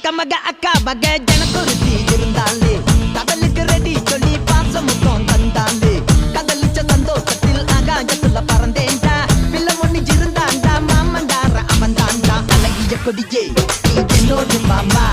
அக்கா மக அக்கா வக ஜனக்குருத்தி இருந்தாலே கடலுக்கு ரெடி சொல்லி பாசம் முத்தம் தந்தாலே கதலிச்ச சந்தோஷத்தில் ஆகாயத்துல பறந்தேன்டா பிள்ளை ஒண்ணு இருந்தாண்டா மாமண்டார அவன் தாண்டா அழகிய கொடியே நீ என்னோடு மாமா